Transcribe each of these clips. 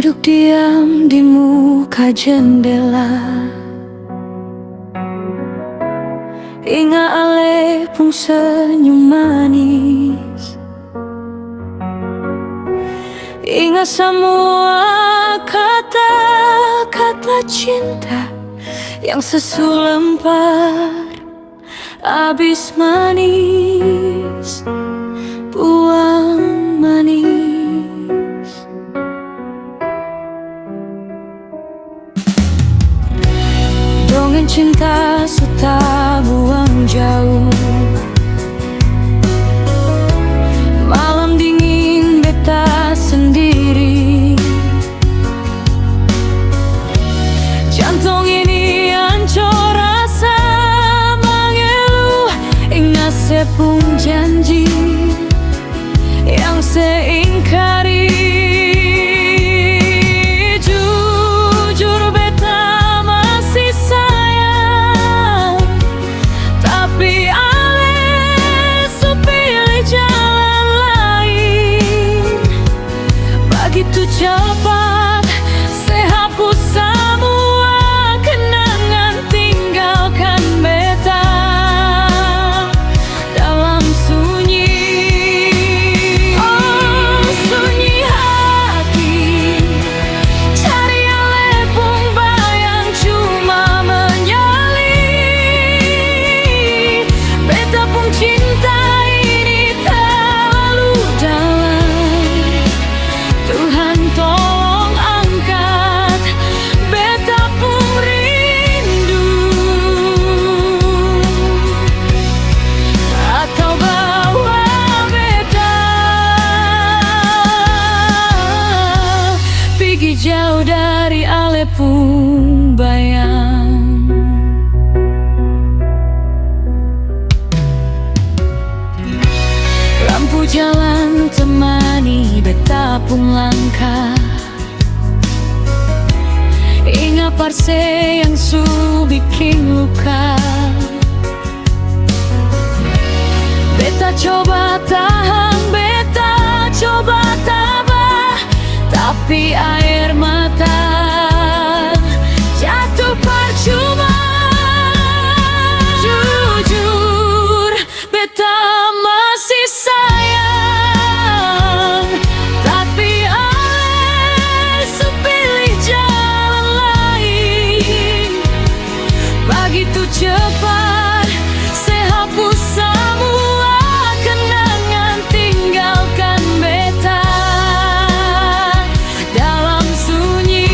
Duduk diam di muka jendela, ingat Ale pun senyum manis. Ingat semua kata-kata cinta yang sesulempar habis manis, buang manis. Dongeng cinta sudah buang jauh, malam dingin beta sendiri. Jantung ini hancur rasa mengeluh, ingat sepung janji yang seingkari. Begitu cepat sehapus semua kenangan, tinggalkan beta dalam sunyi. Oh sunyi hati, cari lepung bayang cuma menyalip. Beta pun cinta ini terlalu dalam. Tuhan tolong angkat, beta pun rindu. Atau bawa beta pergi jauh dari Ale pun bayang. Lampu jalan temani beta pun langkah, ingat parse yang su bikin luka. Beta coba tahan, beta coba tabah, tapi air mata jatuh percuma. Jujur beta masih sayang, tapi Ale sepilih jalan lain. Begitu cepat sehapus semua kenangan, tinggalkan beta dalam sunyi.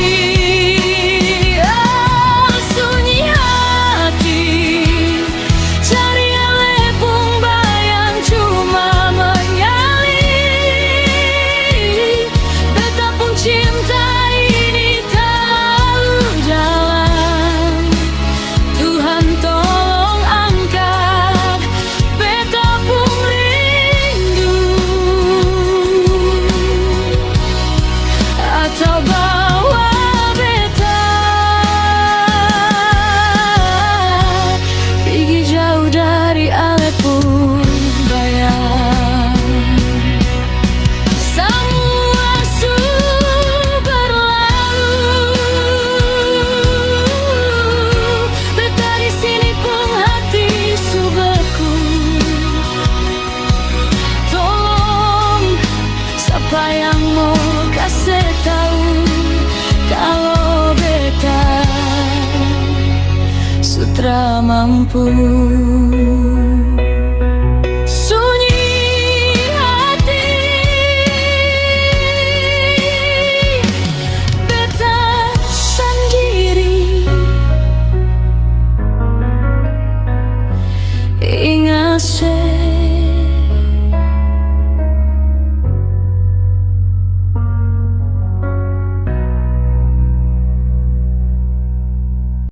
Oh sunyi hati, cari lepung bayang cuma menyalip. Beta pun cinta ini terlalu dalam. Tuhan tolong angkat, beta pun rindu. Atau bawa beta pergi jauh dari Ale pun bayang. Semua su berlalu, beta di sini pun hati su beku. Tolong siapa yang mau kasih tahu kalau beta sutra mampu. Sunyi hati, beta sendiri. Ingat